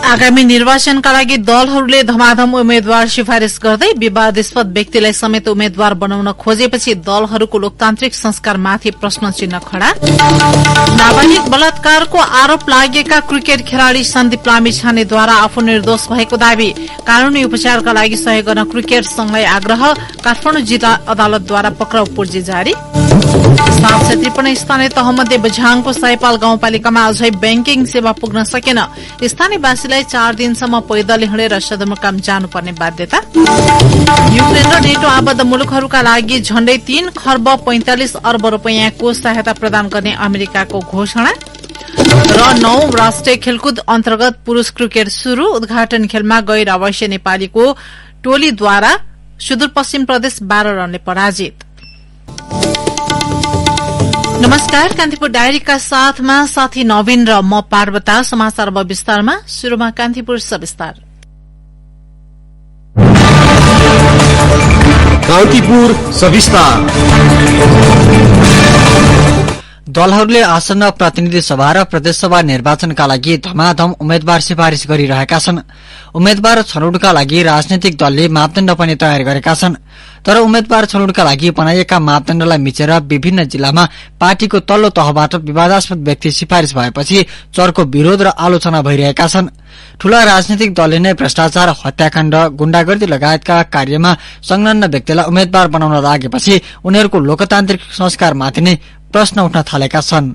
आगामी निर्वाचनका लागि दलहरूले धमाधम उम्मेद्वार सिफारिश गर्दै विवादास्पद व्यक्तिलाई समेत उम्मेद्वार बनाउन खोजेपछि दलहरूको लोकतान्त्रिक संस्कारमाथि प्रश्न चिन्ह खड़ा। नाबालिग बलात्कारको आरोप लागेका क्रिकेट खेलाड़ी सन्दीप लामिछानेद्वारा आफू निर्दोष भएको दावी। कानूनी उपचारका लागि सहयोग गर्न क्रिकेट संघलाई आग्रह। काठमाडौँ जिल्ला अदालतद्वारा पक्राउ पूर्जी जारी। 753 स्थानीय तहमध्ये बझाङको सयपाल गाउँपालिकामा अझै ब्याङ्किङ सेवा पुग्न सकेन। स्थानीयवासीलाई 4 दिनसम्म पैदल हिँडेर सदरमुकाम जानुपर्ने बाध्यता। युक्रेन र नेटो आबद्ध मुलुकहरूका लागि झण्डै 3 खर्ब 45 अर्ब रूपियाँको सहायता प्रदान गर्ने अमेरिकाको घोषणा। र 9 राष्ट्रिय खेलकुद अन्तर्गत पुरूष क्रिकेट शुरू। उद्घाटन खेलमा गैर अवश्य नेपालीको टोलीद्वारा सुदूरपश्चिम प्रदेश 12 रनले पराजित। नमस्कार, कान्तिपुर डायरीका साथमा साथी नवीन र म पार्वता। समाचार अब विस्तारमा। शुरूमा कान्तिपुर सविस्तार। कान्तिपुर सविस्तार। दलहरूले आसन्न प्रतिनिधि सभा र प्रदेशसभा निर्वाचनका लागि धमाधम उम्मेद्वार सिफारिश गरिरहेका छन्। उम्मेद्वार छनौटका लागि राजनैतिक दलले मापदण्ड पनि तयार गरेका छन्। तर उम्मेद्वार छनौटका लागि बनाइएका मापदण्डलाई मिचेर विभिन्न जिल्लामा पार्टीको तल्लो तहबाट विवादास्पद व्यक्ति सिफारिश भएपछि चर्को विरोध र आलोचना भइरहेका छन्। ठूला राजनैतिक दलले नै भ्रष्टाचार, हत्याकाण्ड, गुण्डागर्दी लगायतका कार्यमा संलग्न व्यक्तिलाई उम्मेद्वार बनाउन लागेपछि उनीहरूको लोकतान्त्रिक संस्कारमाथि नै प्रश्न उठ्न थालेका छन्।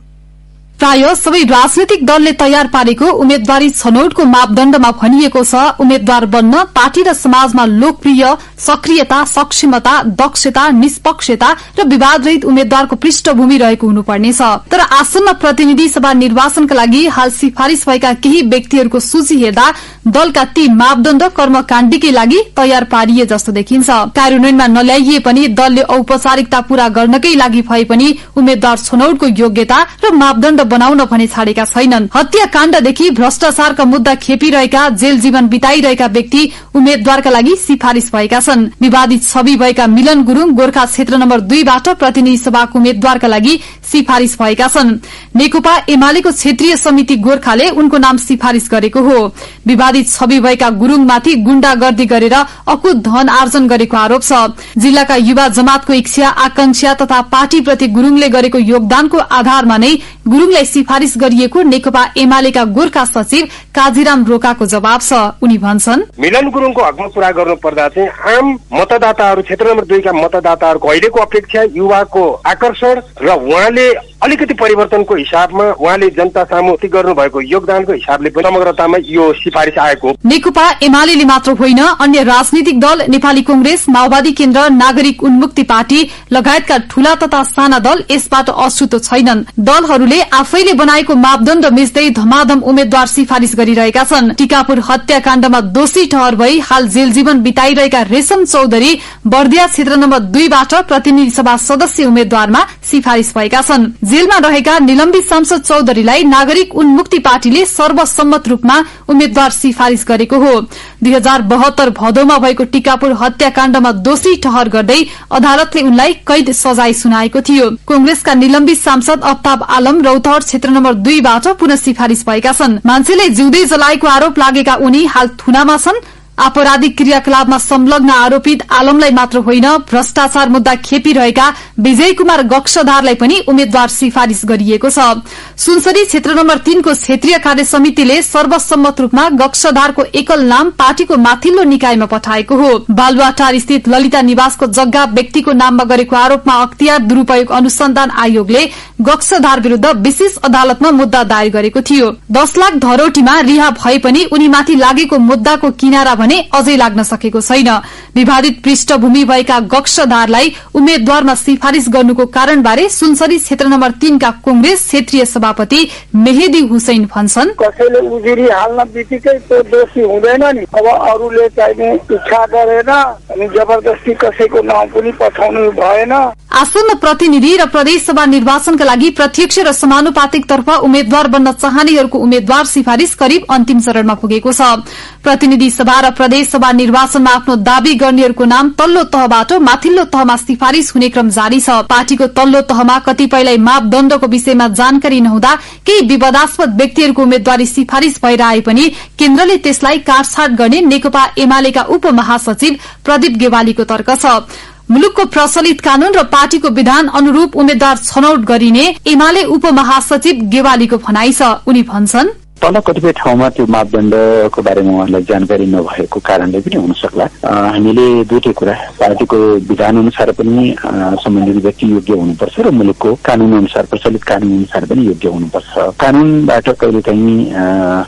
प्राय सबै राजनैतिक दलले तयार पारेको उम्मेद्वारी छनौटको मापदण्डमा भनिएको छ उम्मेद्वार बन्न पार्टी र समाजमा लोकप्रिय, सक्रियता, सक्षमता, दक्षता, निष्पक्षता र विवादरहित उम्मेद्वारको पृष्ठभूमि रहेको हुनुपर्नेछ। तर आसन्न प्रतिनिधि सभा निर्वाचनका लागि हाल सिफारिश भएका केही व्यक्तिहरूको सूची हेर्दा दलका ती मापदण्ड कर्मकाण्डकै लागि तयार पारिए जस्तो देखिन्छ। कार्यान्वयनमा नल्याइए पनि दलले औपचारिकता पूरा गर्नकै लागि भए पनि उम्मेद्वार छनौटको योग्यता र मापदण्ड बनाउन भने छाडेका छैनन्। हत्याकाण्डदेखि भ्रष्टाचारका मुद्दा खेपिरहेका, जेल जीवन बिताइरहेका व्यक्ति उम्मेद्वारका लागि सिफारिश भएका छन्। विवादित छवि भएका मिलन गुरूङ गोर्खा क्षेत्र नम्बर 2 बाट प्रतिनिधि सभाको उम्मेद्वारका लागि सिफारिश भएका छन्। नेकपा एमालेको क्षेत्रीय समिति गोर्खाले उनको नाम सिफारिश गरेको हो। विवादित छवि भएका गुरूङमाथि गुण्डागर्दी गरेर अकुत धन आर्जन गरेको आरोप छ। जिल्लाका युवा जमातको इच्छा, आकांक्षा तथा पार्टीप्रति गुरूङले गरेको योगदानको आधारमा नै गुरूङलाई सिफारिश गरिएको नेकपा एमालेका गोर्खा सचिव काजीराम रोकाको जवाब छ। उनी भन्छन्, मिलन गुरूङको हकमा पूरा गर्नु पर्दा चाहिँ आम मतदाताहरू, क्षेत्र नम्बर 2 का मतदाताहरूको अहिलेको अपेक्षा, युवाको आकर्षण र उहाँले अलिकति परिवर्तनको हिसाबमा उहाँले जनता सामु गर्नुभएको योगदानको हिसाबले समग्रतामा यो सिफारिश आएको। नेकपा एमाले मात्र होइन, अन्य राजनीतिक दल, नेपाली कांग्रेस, माओवादी केन्द्र, नागरिक उन्मुक्ति पार्टी लगायतका ठूला तथा साना दल यसबाट अछुतो छैनन्। दलहरूले आफैले बनाएको मापदण्ड मिच्दै धमाधम उम्मेद्वार सिफारिश गरिरहेका छन्। टिकापुर हत्याकाण्डमा दोषी ठहर भई हाल जेल जीवन बिताइरहेका रेशम चौधरी बर्दिया क्षेत्र नम्बर 2 बाट प्रतिनिधि सभा सदस्य उम्मेद्वारमा सिफारिश भएका छन्। जेलमा रहेका निलम्बित सांसद चौधरीलाई नागरिक उन्मुक्ति पार्टीले सर्वसम्मत रूपमा उम्मेद्वार सिफारिश गरेको हो। 2072 भदौमा भएको टिकापुर हत्याकाण्डमा दोषी ठहर गर्दै अदालतले उनलाई कैद सजाय सुनाएको थियो। कांग्रेसका निलम्बित सांसद अफ्ताब आलम रौतहट क्षेत्र नम्बर 2 बाट पुनः सिफारिश भएका छन्। मान्छेले जिउँदै जलाएको आरोप लागेका उनी हाल थुनामा छन्। आपराधिक क्रियाकलापमा संलग्न आरोपित आलमलाई मात्र होइन, भ्रष्टाचार मुद्दा खेपिरहेका विजय कुमार गक्षधारलाई पनि उम्मेद्वार सिफारिश गरिएको छ। सुनसरी क्षेत्र नम्बर 3 को क्षेत्रीय कार्य समितिले सर्वसम्मत रूपमा गक्षधारको एकल नाम पार्टीको माथिल्लो निकायमा पठाएको हो। बालुवाटार स्थित ललिता निवासको जग्गा व्यक्तिको नाममा गरेको आरोपमा अख्तियार दुरूपयोग अनुसन्धान आयोगले गक्षधार विरूद्ध विशेष अदालतमा मुद्दा दायर गरेको थियो। 10 लाख धरोटीमा रिहा भए पनि उनीमाथि लागेको मुद्दाको किनारा भने अझै लाग्न सकेको छैन। विवादित पृष्ठभूमि भएका गक्षधारलाई उम्मेद्वारमा सिफारिश गर्नुको कारणबारे सुनसरी क्षेत्र नम्बर 3 का कांग्रेस क्षेत्रीय सभापति मेहेदी हुसैन भन्छन्, कसैले उजुरी हाल्न बित्तिकै त्यो दोषी हुँदैन नि। अब अरूले चाहिँ इच्छा गरेन अनि जबरजस्ती कसैको नाम पनि पठाउनु भएन। आसन्न प्रतिनिधि र प्रदेश सभा निर्वाचनका लागि प्रत्यक्ष र समानुपातिक तर्फ उम्मेद्वार बन्न चाहनेहरूको उम्मेद्वार सिफारिश करिब अन्तिम चरणमा पुगेको छ। प्रतिनिधि सभा र प्रदेशसभा निर्वाचनमा आफ्नो दावी गर्नेहरूको नाम तल्लो तहबाट माथिल्लो तहमा सिफारिश हुने क्रम जारी छ। पार्टीको तल्लो तहमा कतिपयलाई मापदण्डको विषयमा जानकारी नहुँदा केही विवादास्पद व्यक्तिहरूको उम्मेद्वारी सिफारिश भएर आए पनि केन्द्रले त्यसलाई काटछाट गर्ने नेकपा एमालेका उपमहासचिव प्रदीप गेवालीको तर्क छ। मुलुकको प्रचलित कानून र पार्टीको विधान अनुरूप उम्मेद्वार छनौट गरिने एमाले उपमहासचिव गेवालीको भनाइ छ। उनी भन्छन्, तल कतिपय ठाउँमा त्यो मापदण्डको बारेमा उहाँलाई जानकारी नभएको कारणले पनि हुन सक्ला। हामीले दुईटै कुरा, पार्टीको विधान अनुसार पनि सम्बन्धित व्यक्ति योग्य हुनुपर्छ र मुलुकको कानून अनुसार, प्रचलित कानून अनुसार पनि योग्य हुनुपर्छ। कानूनबाट कहिलेकाहीँ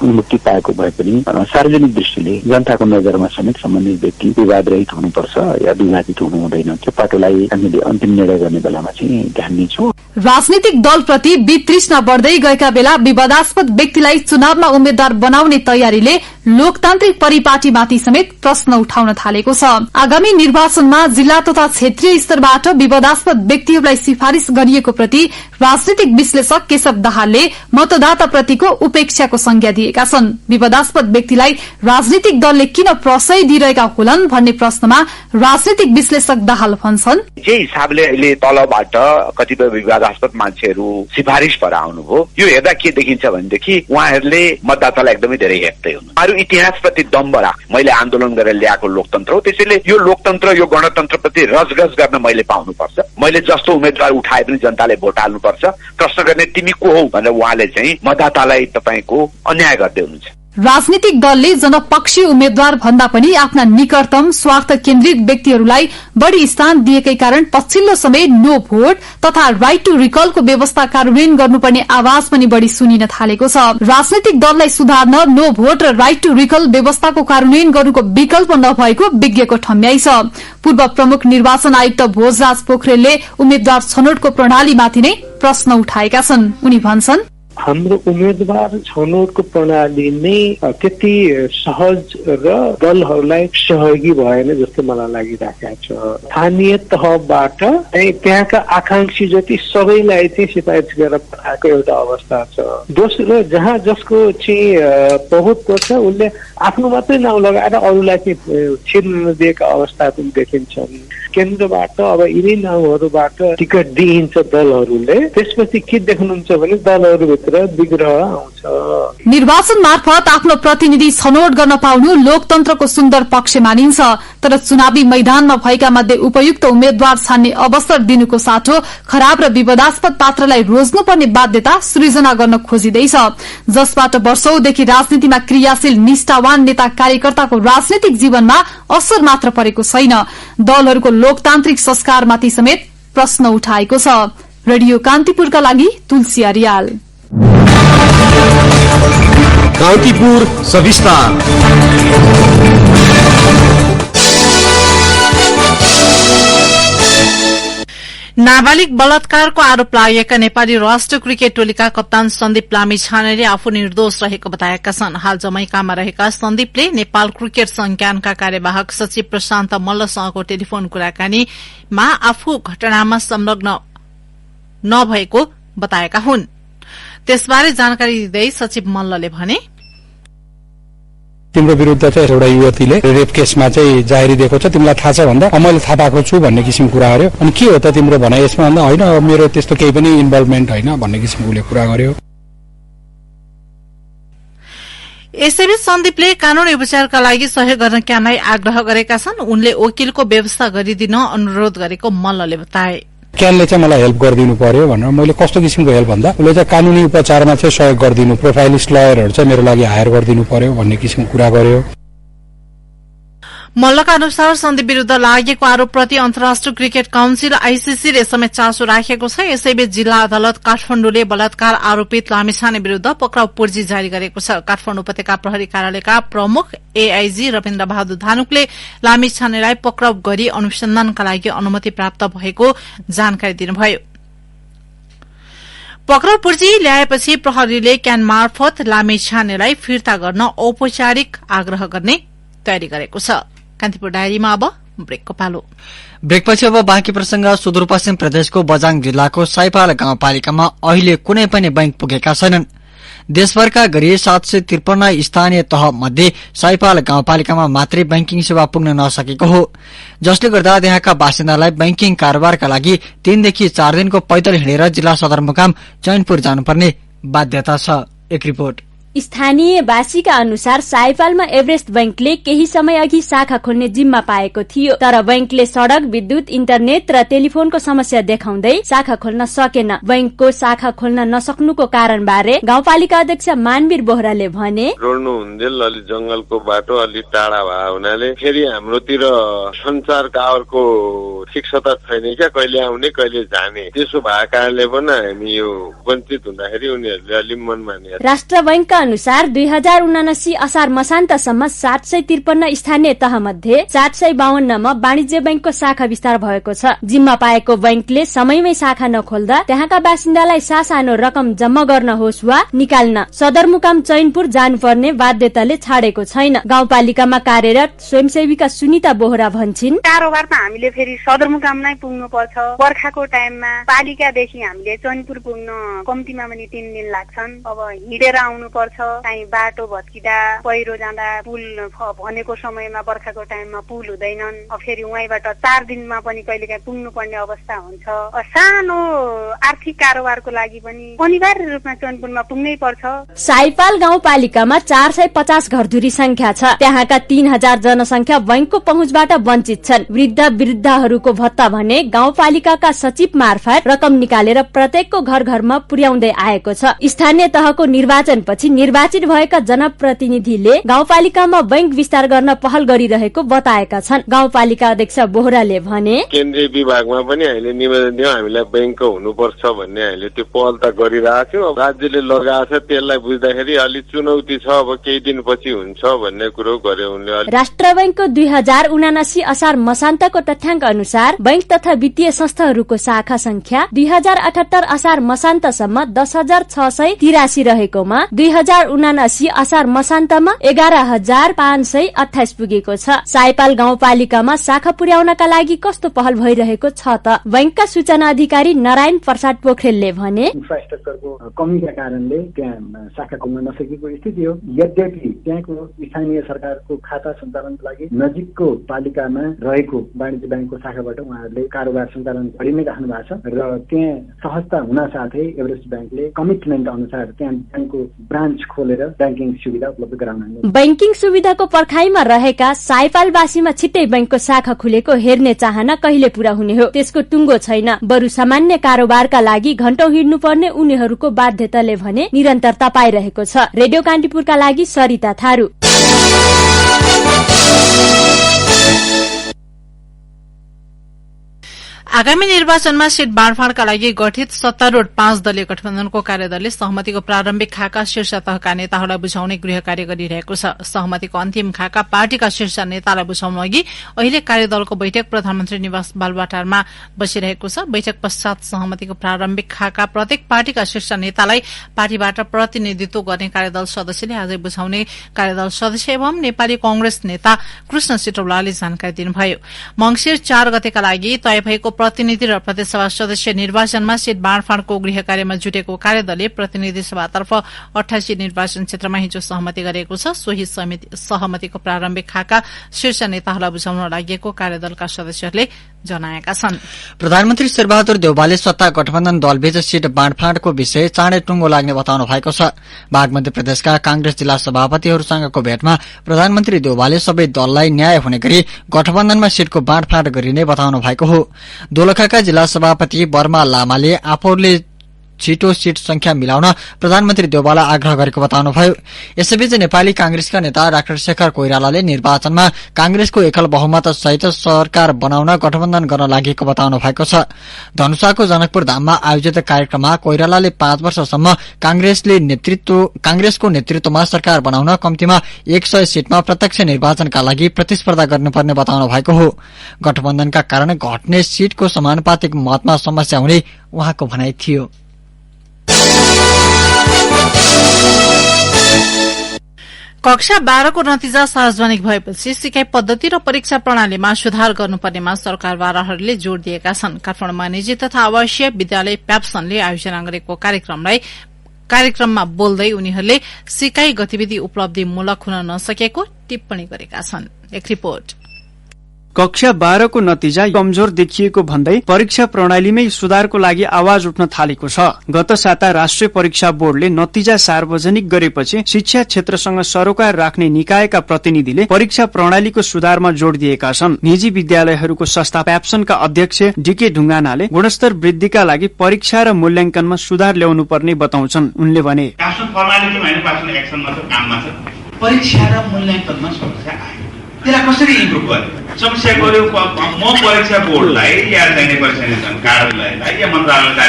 उन्मुक्ति पाएको भए पनि सार्वजनिक दृष्टिले जनताको नजरमा समेत सम्बन्धित व्यक्ति विवाद रहित हुनुपर्छ या विवादित हुनु हुँदैन। त्यो पाटोलाई हामीले अन्तिम निर्णय गर्ने बेलामा चाहिँ ध्यान दिन्छौँ। राजनीतिक दलप्रति वितृष्णा बढ्दै गएका बेला विवादास्पद व्यक्तिलाई चुनावमा उम्मेद्वार बनाउने तयारीले लोकतान्त्रिक परिपाटीमाथि समेत प्रश्न उठाउन थालेको छ। आगामी निर्वाचनमा जिल्ला तथा क्षेत्रीय स्तरबाट विवादास्पद व्यक्तिहरूलाई सिफारिश गरिएको प्रति राजनीतिक विश्लेषक केशव दाहालले मतदाताप्रतिको उपेक्षाको संज्ञा दिएका छन्। विवादास्पद व्यक्तिलाई राजनीतिक दलले किन प्रशय दिइरहेका होलान् भन्ने प्रश्नमा राजनीतिक विश्लेषक दाहाल भन्छन्, जे हिसाबले अहिले तलबाट कतिपय विवादास्पद मान्छेहरू सिफारिश भएर आउनुभयो, यो हेर्दा के देखिन्छ भनेदेखि उहाँहरूले मतदातालाई एकदमै धेरै हेप्दै हुनु, इतिहासप्रति दम्ब राख, मैले आन्दोलन गरेर ल्याएको लोकतन्त्र हो, त्यसैले यो लोकतन्त्र, यो गणतन्त्रप्रति रजगज गर्न मैले पाउनुपर्छ, मैले जस्तो उम्मेद्वार उठाए पनि जनताले भोट हाल्नुपर्छ, प्रश्न गर्ने तिमी को हौ भनेर उहाँले चाहिँ मतदातालाई तपाईको अन्याय गर्दै हुनुहुन्छ। राजनीतिक दलले जनपक्षीय उम्मेद्वार भन्दा पनि आफ्ना निकटतम स्वार्थ केन्द्रित व्यक्तिहरूलाई बढ़ी स्थान दिएकै कारण पछिल्लो समय नो भोट तथा राइट टू रिकलको व्यवस्था कार्यान्वयन गर्नुपर्ने आवाज पनि बढ़ी सुनिन थालेको छ। राजनीतिक दललाई सुधार्न नो भोट र राइट टू रिकल व्यवस्थाको कार्यान्वयन गर्नुको विकल्प नभएको विज्ञको ठम्याइ छ। पूर्व प्रमुख निर्वाचन आयुक्त भोजराज पोखरेलले उम्मेद्वार छनौटको प्रणालीमाथि नै प्रश्न उठाएका छन्। उनी भन्छन्, हाम्रो उम्मेदवार छनौटको प्रणाली नै त्यति सहज र दलहरूलाई सहयोगी भएन जस्तो मलाई लागिरहेको छ। स्थानीय तहबाट त्यहाँका आकांक्षी जति सबैलाई चाहिँ सिफारिस गरेर पठाएको एउटा अवस्था छ। दोस्रो, जहाँ जसको चाहिँ पहुँचको छ उसले आफ्नो मात्रै नाउँ लगाएर अरूलाई चाहिँ छिर्न दिएका अवस्था पनि देखिन्छन्। केन्द्रबाट अब यिनै नाउँहरूबाट टिकट दिइन्छ दलहरूले, त्यसपछि के देख्नुहुन्छ भने दलहरूभित्र विग्रह आउँछ। निर्वाचन मार्फत आफ्नो प्रतिनिधि छनौट गर्न पाउनु लोकतन्त्रको सुन्दर पक्ष मानिन्छ, तर चुनावी मैदानमा भएका मध्ये उपयुक्त उम्मेद्वार छान्ने अवसर दिनुको साटो खराब र विवादास्पद पात्रलाई रोज्नुपर्ने बाध्यता सृजना गर्न खोजिँदैछ, जसबाट वर्षौंदेखि राजनीतिमा क्रियाशील निष्ठावान नेता कार्यकर्ताको राजनैतिक जीवनमा असर मात्र परेको छैन, दलहरूको लोकतान्त्रिक संस्कारमाथि समेत प्रश्न उठाएको छ। रेडियो कान्तिपुरका लागि तुलसी अर्याल। कान्तिपुर सविस्तार। नाबालिग बलात्कारको आरोप लागेका नेपाली राष्ट्रिय क्रिकेट टोलीका कप्तान सन्दीप लामिछानेले आफू निर्दोष रहेको बताएका छन्। हाल जमैकामा रहेका सन्दीपले नेपाल क्रिकेट संज्ञानका कार्यवाहक सचिव प्रशान्त मल्लसँगको टेलिफोन कुराकानीमा आफू घटनामा संलग्न नभएको बताएका हुन्। त्यसबारे जानकारी दिँदै सचिव मल्लले भने, तिम्रो विरुद्ध चाहिँ एउटा युवतीले रेप केसमा चाहिँ जाहेरी दिएको छ, तिमीलाई थाहा छ भन्दा मैले थाहा पाएको छु भन्ने किसिमको कुरा गर्यो। अनि के हो त तिम्रो भनाइ यसमा भन्दा होइन मेरो त्यस्तो केही पनि इन्भल्भमेन्ट होइन भन्ने किसिमको उसले कुरा गर्यो। यसैबीच सन्दीपले कानूनी उपचारका लागि सहयोग गर्न क्यानलाई आग्रह गरेका छन्। उनले वकिलको व्यवस्था गरिदिन अनुरोध गरेको मल्लले बताए। क्यानले चाहिँ मलाई हेल्प गरिदिनु पर्यो भनेर मैले कस्तो किसिमको हेल्प भन्दा उसले चाहिँ कानूनी उपचारमा चाहिँ सहयोग गरिदिनु, प्रोफाइलिस्ट लयरहरू चाहिँ मेरो लागि हायर गरिदिनु पर्यो भन्ने किसिमको कुरा गर्यो। मल्लका अनुसार सन्दीप विरूद्ध लागेको आरोपप्रति अन्तर्राष्ट्रिय क्रिकेट काउन्सिल आईसीसीले समेत चासो राखेको छ। यसैबीच जिल्ला अदालत काठमाडौँले बलात्कार आरोपित लामिछाने विरूद्ध पक्राउ पूर्जी जारी गरेको छ। काठमाडौँ उपत्यका प्रहरी कार्यालयका प्रमुख एआईजी रविन्द्र बहादुर धानुकले लामिछानेलाई पक्राउ गरी अनुसन्धानका लागि अनुमति प्राप्त भएको जानकारी दिनुभयो। पक्राउ पूर्जी ल्याएपछि प्रहरीले क्यान मार्फत लामिछानेलाई फिर्ता गर्न औपचारिक आग्रह गर्ने तयारी गरेको छ। कान्तिपुर डायरीमा अब ब्रेकको पालो। ब्रेकपछि अब बाँकी प्रसंग। सुदूरपश्चिम प्रदेशको बझाङ जिल्लाको साइपाल गाउँपालिकामा अहिले कुनै पनि बैंक पुगेका छैनन्। देशभरका गरी 753 स्थानीय तह मध्ये साइपाल गाउँपालिकामा मात्रै बैंकिङ सेवा पुग्न नसकेको हो, जसले गर्दा त्यहाँका बासिन्दालाई बैंकिङ कारोबारका लागि 3 देखि 4 दिनको पैदल हिँडेर जिल्ला सदरमुकाम चैनपुर जानुपर्ने बाध्यता छ। एक रिपोर्ट। स्थानीयवासीका अनुसार साइपालमा एभरेस्ट बैंकले केही समय अघि शाखा खोल्ने जिम्मा पाएको थियो, तर बैंकले सड़क, विद्युत, इन्टरनेट र टेलिफोनको समस्या देखाउँदै शाखा खोल्न सकेन। बैंकको शाखा खोल्न नसक्नुको कारण बारे गाउँपालिका अध्यक्ष मानवीर बोहराले भने, रोड्नु हुन्जेल अलि जंगलको बाटो अलि टाढा भए हुनाले फेरि हाम्रोतिर संचार टावरको ठिकसता छैन क्या, कहिले आउने कहिले जाने, त्यसो भएको कारणले पनि हामी यो वञ्चित हुँदाखेरि उनीहरूले अलि मन माने। राष्ट्र बैंकका अनुसार 2079 असार मसान्तसम्म 753 स्थानीय तह मध्ये 752 मा वाणिज्य बैंकको शाखा विस्तार भएको छ। जिम्मा पाएको बैंकले समयमै शाखा नखोल्दा त्यहाँका बासिन्दालाई सासानो रकम जम्मा गर्न होस् वा निकाल्न सदरमुकाम चैनपुर जानुपर्ने बाध्यताले छाडेको छैन। गाउँपालिकामा कार्यरत स्वयंसेविका सुनिता बोहरा भन्छिन्, कारोबारमा हामीले फेरि सदरमुकाम नै पुग्नु पर्छ। बर्खाको टाइममा पालिकादेखि हामीले चैनपुर पुग्न कम्तीमा पनि 3 दिन लाग्छन्। अब हिँडेर आउनु पर्छ, कहीँ बाटो भत्किँदा, पहिरो जाँदा, पुल भनेको समयमा बर्खाको टाइममा पुल हुँदैनन्। फेरि उहाँबाट 4 दिनमा पनि कहिलेकाहीँ पुग्नु पर्ने अवस्था हुन्छ। सानो आर्थिक कारोबारको लागि पनि अनिवार्य रूपमा चैनपुरमा पुग्नै पर्छ। साइपाल गाउँपालिकामा 450 घरधुरी संख्या छ। त्यहाँका 3000 जनसंख्या बैंकको पहुँचबाट वञ्चित छन्। वृद्धहरूको भत्ता भने गाउँपालिकाका सचिव मार्फत रकम निकालेर प्रत्येकको घर घरमा पुर्याउँदै आएको छ। स्थानीय तहको निर्वाचनपछि निर्वाचित भएका जनप्रतिनिधिले गाउँपालिकामा बैंक विस्तार गर्न पहल गरिरहेको बताएका छन्। गाउँपालिका अध्यक्ष बोहराले भने, केन्द्रीय विभागमा पनि हामीले निवेदन दियौं, हामीलाई बैंकको हुनुपर्छ भन्ने हामीले त्यो पहल त गरिरहेको थियौं। राज्यले लगाएको छ, त्यसलाई बुझ्दाखेरि अलि चुनौती छ, अब केही दिनपछि हुन्छ भन्ने कुरो गर्यो उनले। राष्ट्र बैंकको 2079 असार मसान्तको तथ्याङ्क अनुसार बैंक तथा वित्तीय संस्थाहरूको शाखा संख्या 2078 असार मसान्तसम्म 10,683 रहेकोमा 2079 असार मसान्तमा 11,528 पुगेको छ। साइपाल गाउँपालिकामा शाखा पुर्याउनका लागि कस्तो पहल भइरहेको छ त? बैंकका सूचना अधिकारी नारायण प्रसाद पोखरेलले भने, इन्फ्रास्ट्रक्चरको कमीका कारणले त्यहाँ शाखा खोल्न नसकेको स्थिति हो। यद्यपि त्यहाँको स्थानीय सरकारको खाता सञ्चालनको लागि नजिकको पालिकामा रहेको वाणिज्य बैंकको शाखाबाट उहाँहरूले कारोबार सञ्चालन गरि नै राख्नु भएको छ र त्यहाँ सहजता हुन साथै एभरेस्ट बैंकले कमिटमेन्ट अनुसार त्यहाँ बैंकको ब्रान्च खोलेर बैंकिङ सुविधा उपलब्ध गराउन। बैंकिङ सुविधाको पर्खाइमा रहेका साइपालवासीमा छिट्टै बैंकको शाखा खुलेको हेर्ने चाहना कहिले पूरा हुने हो, त्यसको टुङ्गो छैन। बरु सामान्य कारोबारका लागि घण्टौं हिँड्नुपर्ने उनीहरूको बाध्यताले भने निरन्तरता पाइरहेको छ। रेडियो कान्तिपुरका लागि सरिता थारू। आगामी निर्वाचनमा सीट बाँडफाँडका लागि गठित सत्तारूढ़ 5 दलीय गठबन्धनको कार्यदलले सहमतिको प्रारम्भिक खाका शीर्ष तहका नेताहरूलाई बुझाउने गृह कार्य गरिरहेको छ। सहमतिको अन्तिम खाका पार्टीका शीर्ष नेतालाई बुझाउनु अघि अहिले कार्यदलको बैठक प्रधानमन्त्री निवास बालुवाटारमा बसिरहेको छ। बैठक पश्चात सहमतिको प्रारम्भिक खाका प्रत्येक पार्टीका शीर्ष नेतालाई पार्टीबाट प्रतिनिधित्व गर्ने कार्यदल सदस्यले आजै बुझाउने कार्यदल सदस्य एवं नेपाली कांग्रेस नेता कृष्ण सिटौलाले जानकारी दिनुभयो। मंगिर 4 गतेका लागि तय भएको प्रतिनिधि र प्रदेशसभा सदस्य निर्वाचनमा सीट बाँडफाँडको गृह कार्यमा जुटेको कार्यदलले प्रतिनिधि सभातर्फ 88 निर्वाचन क्षेत्रमा हिजो सहमति गरेको छ। सोही सहमतिको प्रारम्भिक खाका शीर्ष नेताहरूलाई बुझाउन लागि कार्यदलका सदस्यहरूले जनाएका छन्। प्रधानमन्त्री शेरबहादुर देउवाले सत्ता गठबन्धन दलबीच सीट बाँडफाँडको विषय चाँडै टुङ्गो लाग्ने बताउनु भएको छ। बागमती प्रदेशका कांग्रेस जिल्ला सभापतिहरूसँगको भेटमा प्रधानमन्त्री देउवाले सबै दललाई न्याय हुने गरी गठबन्धनमा सीटको बाँडफाँड गरिने बताउनु भएको हो। दोलखाका जिल्ला सभापति बर्मा लामाले आफूले छिटो सीट संख्या मिलाउन प्रधानमन्त्री देउवालाई आग्रह गरेको बताउनुभयो। यसैबीच नेपाली कांग्रेसका नेता डाक्टर शेखर कोइरालाले निर्वाचनमा कांग्रेसको एकल बहुमत सहित सरकार बनाउन गठबन्धन गर्न लागेको बताउनु भएको छ। धनुषाको जनकपुर धाममा आयोजित कार्यक्रममा कोइरालाले 5 वर्षसम्म कांग्रेसको नेतृत्वमा सरकार बनाउन कम्तीमा 100 सीटमा प्रत्यक्ष निर्वाचनका लागि प्रतिस्पर्धा गर्नुपर्ने बताउनु भएको हो। गठबन्धनका कारण घट्ने सीटको समानुपातिक मतमा समस्या हुने उहाँको भनाइ थियो। कक्षा 12 को नतिजा सार्वजनिक भएपछि सिकाइ पद्धति र परीक्षा प्रणालीमा सुधार गर्नुपर्नेमा सरकारवालाहरूले जोड़ दिएका छन्। काठमाडौँमा निजी तथा आवासीय विद्यालय प्याप्सनले आयोजना गरेको कार्यक्रमलाई कार्यक्रममा बोल्दै उनीहरूले सिकाइ गतिविधि उपलब्धिमूलक हुन नसकेको टिप्पणी गरेका छन्। एक रिपोर्ट। कक्षा 12 को नतिजा कमजोर देखिएको भन्दै परीक्षा प्रणालीमै सुधारको लागि आवाज उठ्न थालेको छ। गत साता राष्ट्रिय परीक्षा बोर्डले नतिजा सार्वजनिक गरेपछि शिक्षा क्षेत्रसँग सरोकार राख्ने निकायका प्रतिनिधिले परीक्षा प्रणालीको सुधारमा जोड़ दिएका छन्। निजी विद्यालयहरूको संस्था प्याप्सनका अध्यक्ष डीके ढुङ्गानाले गुणस्तर वृद्धिका लागि परीक्षा र मूल्याङ्कनमा सुधार ल्याउनु पर्ने बताउँछन्। उनले भने परीक्षा र मूल्याङ्कनमा समस्या आयो, त्यसलाई कसरी इम्प्रुभ गर्ने समस्या गर्यो। म परीक्षा बोर्डलाई या चाहिने परीक्षा कार्यालयलाई या मन्त्रालयलाई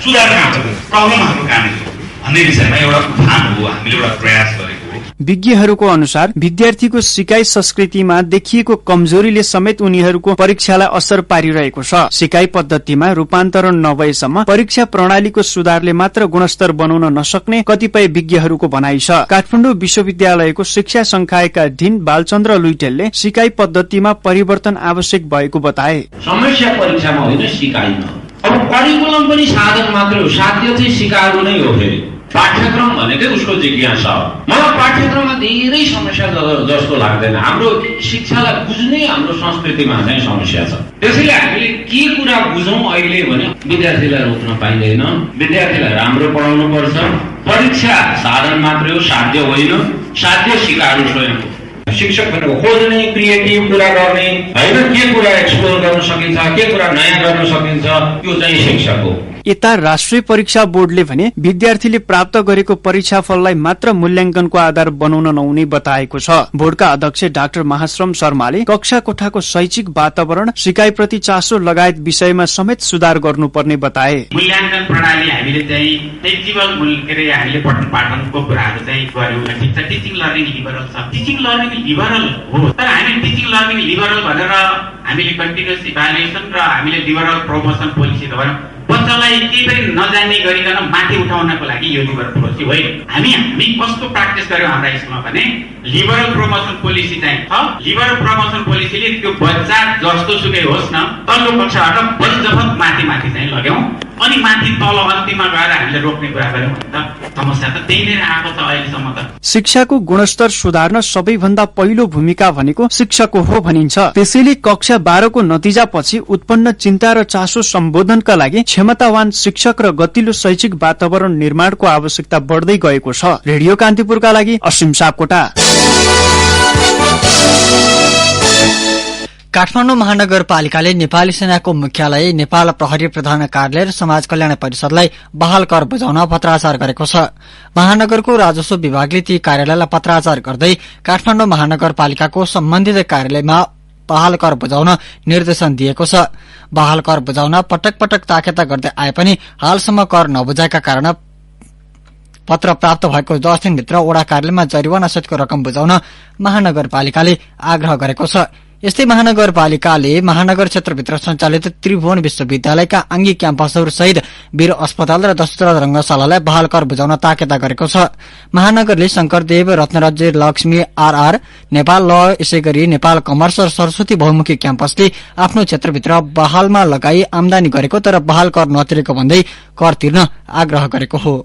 सुधार कहाँ छ, प्रब्लमहरू कहाँ छ भन्ने विषयमा एउटा उठान हो, हामीले एउटा प्रयास गरेको। विज्ञहरूको अनुसार विद्यार्थीको सिकाइ संस्कृतिमा देखिएको कमजोरीले समेत उनीहरूको परीक्षालाई असर पारिरहेको छ। सिकाइ पद्धतिमा रूपान्तरण नभएसम्म परीक्षा प्रणालीको सुधारले मात्र गुणस्तर बनाउन नसक्ने कतिपय विज्ञहरूको भनाइ छ। काठमाडौँ विश्वविद्यालयको शिक्षा संकायका डीन बालचन्द्र लुइटेलले सिकाइ पद्धतिमा परिवर्तन आवश्यक भएको बताए। समस्या परीक्षामा होइन, सिकाइमा। अब करिकुलम पनि साधन मात्रै हो, साध्य चाहिँ सिकाउनु नै हो। फेरि पाठ्यक्रम भनेकै उसको जिज्ञासा हो। मलाई पाठ्यक्रममा धेरै समस्या जस्तो लाग्दैन। हाम्रो शिक्षालाई बुझ्ने हाम्रो संस्कृतिमा चाहिँ समस्या छ। त्यसैले हामीले के कुरा बुझौँ अहिले भने विद्यार्थीलाई रोक्न पाइँदैन, विद्यार्थीलाई राम्रो पढाउनु पर्छ। परीक्षा साधन मात्रै हो, साध्य होइन। साध्य सिकाउनु स्वयं हो। शिक्षक भनेको खोज्ने, क्रिएटिभ कुरा गर्ने होइन, के कुरा एक्सप्लोर गर्न सकिन्छ, के कुरा नयाँ गर्न सकिन्छ, त्यो चाहिँ शिक्षक हो। यता राष्ट्रिय परीक्षा बोर्डले भने विद्यार्थीले प्राप्त गरेको परीक्षाफललाई मात्र मूल्याङ्कनको आधार बनाउन नहुने बताएको छ। बोर्डका अध्यक्ष डाक्टर महाश्रम शर्माले कक्षा कोठाको शैक्षिक वातावरण, सिकाइप्रति चासो लगायत विषयमा समेत सुधार गर्नुपर्ने बताए। मूल्याङ्कन प्रणाली हामीले चाहिँ फ्लेक्सिबल हामीले पठन पाठनको कुराहरू चाहिँ गर्यौँ। ठिक छ, टिचिङ लर्निङ लिबरल छ, टिचिङ लर्निङ लिबरल हो, तर हामी टिचिङ लर्निङ लिबरल भनेर हामीले कन्टिन्युअस इभ्यालुएसन र हामीले लिबरल प्रमोसन पोलिसी गरेर बच्चालाई केही पनि नजान्ने गरिकन माथि उठाउनको लागि यो लिबरल पोलिसी होइन। हामी कस्तो प्र्याक्टिस गर्यौँ हाम्रा स्कुलमा भने लिबरल प्रमोसन पोलिसी चाहिँ छ। लिबरल प्रमोसन पोलिसीले त्यो बच्चा जस्तो सुकै होस् न, तल्लो कक्षाबाट बलजबत माथि चाहिँ लग्यौँ, अनि माथि तल अन्तिममा गएर हामीले रोक्ने कुरा गर्यौँ। समस्या त त्यही नै आएको छ अहिलेसम्म त। शिक्षाको गुणस्तर सुधार्न सबैभन्दा पहिलो भूमिका भनेको शिक्षकको हो भनिन्छ। त्यसैले कक्षा 12 को नतिजापछि उत्पन्न चिन्ता र चासो सम्बोधनका लागि क्षमतावान शिक्षक र गतिलो शैक्षिक वातावरण निर्माणको आवश्यकता बढ्दै गएको छ। रेडियो कान्तिपुरका लागि असीम सापकोटा। काठमाडौँ महानगरपालिकाले नेपाली सेनाको मुख्यालय, नेपाल प्रहरी प्रधान कार्यालय र समाज कल्याण परिषदलाई बहाल कर बुझाउन पत्राचार गरेको छ। महानगरको राजस्व विभागले ती कार्यालयलाई पत्राचार गर्दै काठमाडौँ महानगरपालिकाको सम्बन्धित कार्यालयमा बहाल कर बुझाउन निर्देशन दिएको छ। बहाल कर बुझाउन पटक पटक ताकेता गर्दै आए पनि हालसम्म कर नबुझाएका कारण पत्र प्राप्त भएको 10 दिनभित्र वडा कार्यालयमा जरिवाना सहितको रकम बुझाउन महानगरपालिकाले आग्रह गरेको छ। यस्तै महानगरपालिकाले महानगर क्षेत्रभित्र सञ्चालित त्रिभुवन विश्वविद्यालयका आङ्गी क्याम्पसहरू सहित वीर अस्पताल र दशरथ रंगशालालाई बहाल कर बुझाउन ताकेता गरेको छ। महानगरले शंकरदेव, रत्नराज्य, लक्ष्मी, आरआर, नेपाल ल, यसैगरी नेपाल कमर्स र सरस्वती बहुमुखी क्याम्पसले आफ्नो क्षेत्रभित्र बहालमा लगाई आमदानी गरेको तर बहाल कर नतिरेको भन्दै कर तिर्न आग्रह गरेको हो।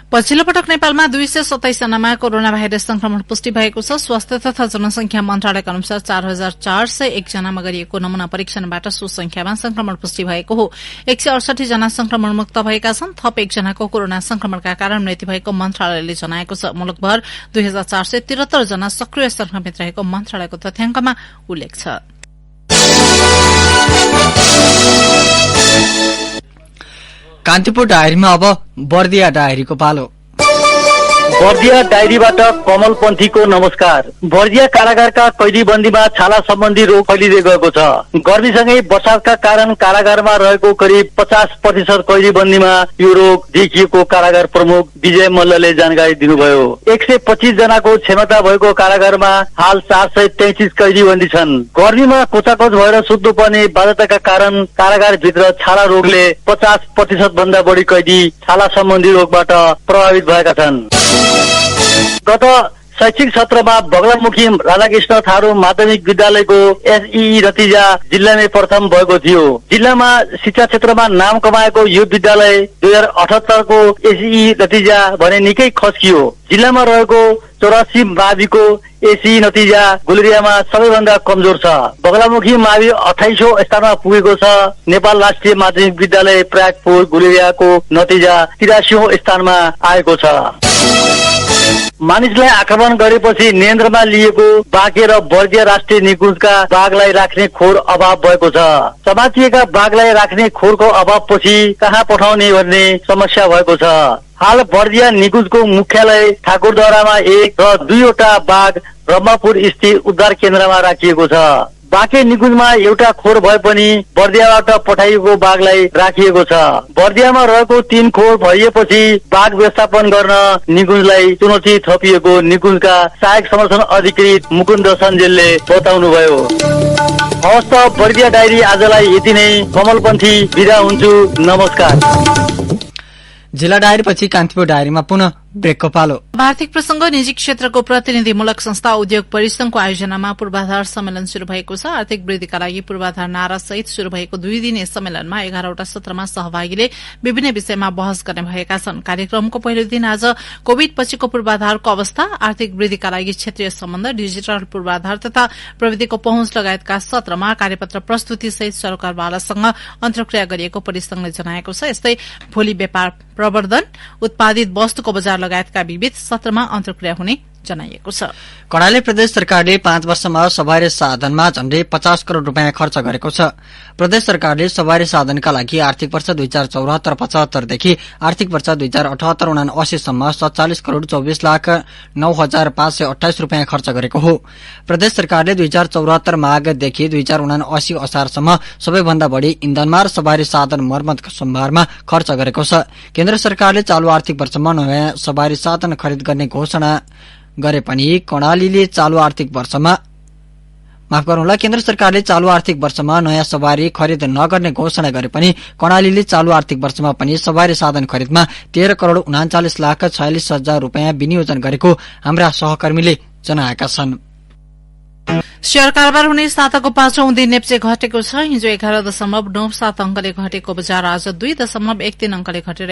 पछिल्लो पटक नेपालमा 227 जनामा कोरोना भाइरस संक्रमण पुष्टि भएको छ। स्वास्थ्य तथा जनसंख्या मन्त्रालयका अनुसार 4401 जनामा गरिएको नमूना परीक्षणबाट सो संख्यामा संक्रमण पुष्टि भएको हो। 168 जना संक्रमण मुक्त भएका छन्। थप 1 जनाको कोरोना संक्रमणका कारण मृत्यु भएको मन्त्रालयले जनाएको छ। मुलुकभर 2473 जना सक्रिय संक्रमित रहेको मन्त्रालयको तथ्याङ्कमा उल्लेख छ। कान्तिपुर डायरीमा अब बर्दिया डायरीको पालो। बर्दिया डायरीबाट कमल पन्थीको नमस्कार। बर्दिया कारागारका कैदीबन्दीमा छाला सम्बन्धी रोग फैलिँदै गएको छ। गर्मीसँगै वर्षाका कारण कारागारमा रहेको करिब 50% कैदीबन्दीमा यो रोग देखिएको कारागार प्रमुख विजय मल्लले जानकारी दिनुभयो। 125 जनाको क्षमता भएको कारागारमा हाल 433 कैदीबन्दी छन्। गर्मीमा कोचाकोच भएर सुत्नुपर्ने बाध्यताका कारण कारागारभित्र छाला रोगले 50% भन्दा बढी कैदी छाला सम्बन्धी रोगबाट प्रभावित भएका छन्। गत शैक्षिक सत्रमा बगलामुखी राधाकृष्ण थारू माध्यमिक विद्यालयको एसई नतिजा जिल्लामै प्रथम भएको थियो। जिल्लामा शिक्षा क्षेत्रमा नाम कमाएको यो विद्यालय 2078 को एसई नतिजा भने निकै खस्कियो। जिल्लामा रहेको 84 माविको एसई नतिजा गुलेरियामा सबैभन्दा कमजोर छ। बगलामुखी मावि 28औं स्थानमा पुगेको छ। नेपाल राष्ट्रिय माध्यमिक विद्यालय प्रयागपुर गुलेरियाको नतिजा 83औं स्थानमा आएको छ। मानिसलाई आक्रमण गरेपछि नियन्त्रणमा लिएको बाँके र वर्गीय राष्ट्रिय निकुञ्जका बाघलाई राख्ने खोर अभाव भएको छ। समातिएका बाघलाई राख्ने खोरको अभावपछि कहाँ पठाउने भन्ने समस्या भएको छ। हाल बर्दिया निकुञ्जको मुख्यालय ठाकुरद्वारामा 1 र 2वटा बाघ ब्रह्मपुर स्थित उद्धार केन्द्रमा राखिएको छ। बाँके निकुञ्जमा एउटा खोर भए पनि बर्दियाबाट पठाइएको बाघलाई राखिएको छ। बर्दियामा रहेको 3 खोर भरिएपछि बाघ व्यवस्थापन गर्न निकुञ्जलाई चुनौती थपिएको निकुञ्जका सहायक संरक्षण अधिकृत मुकुन्द सञ्जेलले बताउनुभयो। हवस् त बर्दिया डायरी आजलाई यति नै। कमलपन्थी बिदा हुन्छु, नमस्कार। जिल्ला डायरी पछि कान्तिपुर डायरीमा पुनः ब्रेकको पालो। आर्थिक प्रसंग निजी क्षेत्रको प्रतिनिधिमूलक संस्था उद्योग परिसंघको आयोजनामा पूर्वाधार सम्मेलन शुरू भएको छ। आर्थिक वृद्धिका लागि पूर्वाधार नारा सहित शुरू भएको 2 दिने सम्मेलनमा 11वटा सत्रमा सहभागीले विभिन्न विषयमा बहस गर्ने भएका छन्। कार्यक्रमको पहिलो दिन आज कोविड पछिको पूर्वाधारको अवस्था, आर्थिक वृद्धिका लागि क्षेत्रीय सम्बन्ध, डिजिटल पूर्वाधार तथा प्रविधिको पहुँच लगायतका सत्रमा कार्यपत्र प्रस्तुति सहित सरकारवालासँग अन्तर्क्रिया गरिएको परिसंघले जनाएको छ। यस्तै भोलि व्यापार प्रवर्धन, उत्पादित वस्तुको बजार लगायतका विविध सत्रमा अन्तर्क्रिया हुने जनाइएको छ। कर्णाली प्रदेश सरकारले 5 वर्षमा सवारी साधनमा झण्डै 50 करोड़ रूपियाँ खर्च गरेको छ। प्रदेश सरकारले सवारी साधनका लागि आर्थिक वर्ष 2074-75 देखि आर्थिक वर्ष 2078-79 सम्म 47 करोड़ 24 लाख 9,528 रूपियाँ खर्च गरेको हो। प्रदेश सरकारले 2074 माघदेखि 2079 असारसम्म सबैभन्दा बढ़ी इन्धनमा र सवारी साधन मर्मत सम्भारमा खर्च गरेको छ। केन्द्र सरकारले चालू आर्थिक वर्षमा नयाँ सवारी साधन खरिद गर्ने घोषणा गरे पनि कर्णालीले चालू आर्थिक वर्षमा केन्द्र सरकारले चालू आर्थिक वर्षमा नयाँ सवारी खरिद नगर्ने घोषणा गरे पनि कर्णालीले चालू आर्थिक वर्षमा पनि सवारी साधन खरिदमा 13 करोड़ 39 लाख 46 हजार रूपियाँ विनियोजन गरेको हाम्रा सहकर्मीले जनाएका छन्। शेयर कारोबार हुने साताको 5औं दिन नेप्चे घटेको छ। हिजो 11.97 अंकले घटेको बजार आज 2.13 अंकले घटेर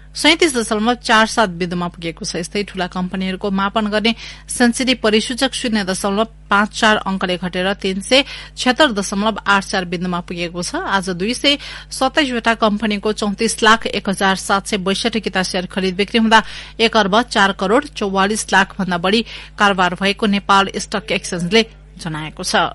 1937.47 बिन्दुमा पुगेको छ। यस्तै ठूला कम्पनीहरूको मापन गर्ने सेन्सिटिभ परिसूचक 0.54 अंकले घटेर 376.84 बिन्दुमा पुगेको छ। आज 227 वटा कम्पनीको 34,01,762 किता शेयर खरिद बिक्री हुँदा 1 अर्ब 4 करोड़ 44 लाख भन्दा बढ़ी कारोबार भएको नेपाल स्टक एक्सचेन्जले जनाएको छ।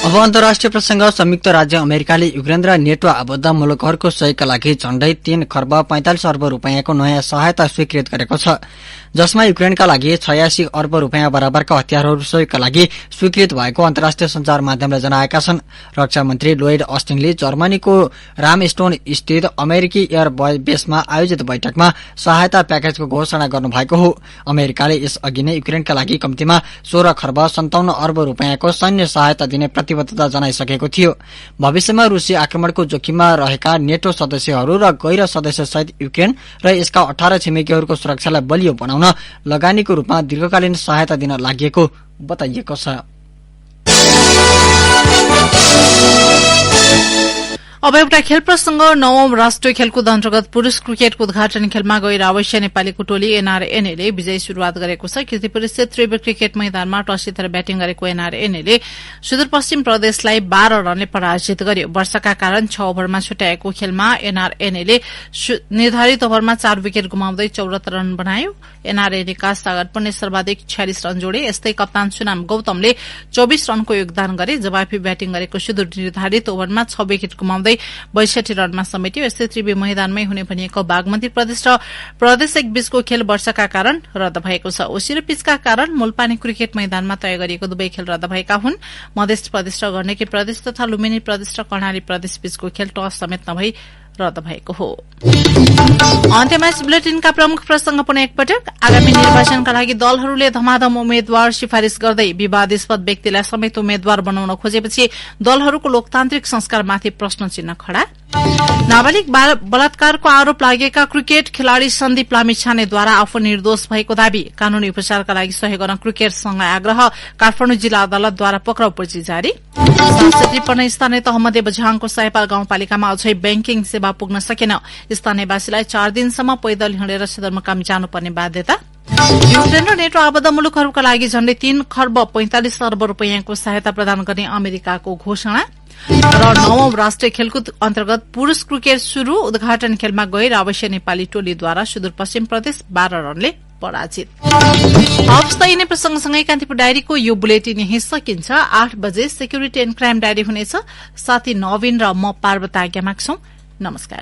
अब अन्तर्राष्ट्रिय प्रसंग। संयुक्त राज्य अमेरिकाले युक्रेन र नेटो आबद्ध मुलुकहरूको सहयोगका लागि झण्डै 3 खर्ब 45 अर्ब रूपियाँको नयाँ सहायता स्वीकृत गरेको छ, जसमा युक्रेनका लागि 86 अर्ब रूपियाँ बराबरका हतियारहरू सहयोगका लागि स्वीकृत भएको अन्तर्राष्ट्रिय संचार माध्यमले जनाएका छन्। रक्षा मन्त्री लोयड अस्टिनले जर्मनीको रामस्टोन स्थित अमेरिकी एयर बेसमा आयोजित बैठकमा सहायता प्याकेजको घोषणा गर्नुभएको हो। अमेरिकाले यसअघि नै युक्रेनका लागि कम्तीमा 16 खर्ब 57 अर्ब रूपियाँको सैन्य सहायता दिने प्रतिबद्धता जनाइसकेको थियो। भविष्यमा रूसी आक्रमणको जोखिममा रहेका नेटो सदस्यहरू र गैर सदस्य सहित युक्रेन र यसका 18 छिमेकीहरूको सुरक्षालाई बलियो बनाउन लगानीको रूपमा दीर्घकालीन सहायता दिन लागि बताइएको छ। अब एउटा खेल प्रसंग। 9औं राष्ट्रिय खेलकुद अन्तर्गत पुरूष क्रिकेटको उद्घाटन खेलमा गएर अवश्य नेपालीको टोली एनआरएनएले विजयी शुरूआत गरेको छ। कीर्तिपुर स्थित त्रिवेणी क्रिकेट मैदानमा टस जितेर ब्याटिङ गरेको एनआरएनएले सुदूरपश्चिम प्रदेशलाई 12 रनले पराजित गर्यो। वर्षाका कारण 6 ओभरमा छुट्याएको खेलमा एनआरएनएले निर्धारित ओभरमा 4 विकेट गुमाउँदै 74 रन बनायो। एनआरएनएका सागर पुण्य सर्वाधिक 46 रन जोडे। यस्तै कप्तान सुनाम गौतमले 24 रनको योगदान गरे। जवाफी ब्याटिङ गरेको सुदूर निर्धारित ओभरमा 6 विकेट गुमाउँदै 62 रनमा समेटियो। यस्तै त्रिवेणी मैदानमै हुने भनिएको बागमती प्रदेश र प्रदेश 1 बीचको खेल वर्षाका कारण रद्द भएको छ। ओसिरो पिचका कारण मूलपानी क्रिकेट मैदानमा तय गरिएको दुवै खेल रद्द भएका हुन्। मधेस प्रदेश र गण्डकी प्रदेश तथा लुम्बिनी प्रदेश र कर्णाली प्रदेश बीचको खेल टस समेत नभई रद्द भएको हो। अन्त्यमा बुलेटिनका प्रमुख प्रसंग पुनः एकपटक। आगामी निर्वाचनका लागि दलहरूले धमाधम उम्मेद्वार सिफारिश गर्दै विवादास्पद व्यक्तिलाई समेत उम्मेद्वार बनाउन खोजेपछि दलहरूको लोकतान्त्रिक संस्कारमाथि प्रश्न चिन्ह खड़ा। नाबालिग बलात्कारको आरोप लागेका क्रिकेट खेलाड़ी सन्दीप लामिछानेद्वारा आफू निर्दोष भएको दावी कानूनी उपचारका लागि सहयोग गर्न क्रिकेटसँग आग्रह काठमाडौँ जिल्ला अदालतद्वारा पक्राउ पर्ची जारी 753 स्थानीय तहमध्ये बझाङको सयपाल गाउँपालिकामा अझै ब्याङ्किङ सेवा पुग्न सकेन स्थानीयवासीलाई 4 दिनसम्म पैदल हिँडेर सदरमुकाम जानुपर्ने बाध्यता युक्रेन र नेटो आबद्ध मुलुकहरूका लागि झण्डै 3 खर्ब 45 अर्ब रूपियाँको सहायता प्रदान गर्ने अमेरिकाको घोषणा र 9औं राष्ट्रिय खेलकुद अन्तर्गत पुरूष क्रिकेट शुरू उद्घाटन खेलमा गैर आवासीय नेपाली टोलीद्वारा सुदूरपश्चिम प्रदेश 12 रनले पराजित। हवस् त यिनै प्रसंगसँगै कान्तिपुर डायरीको यो बुलेटिन यही सकिन्छ। 8 बजे सेक्युरिटी एन्ड क्राइम डायरी हुनेछ। साथी नवीन र म पार्वता आज्ञा माग्छौं। नमस्कार।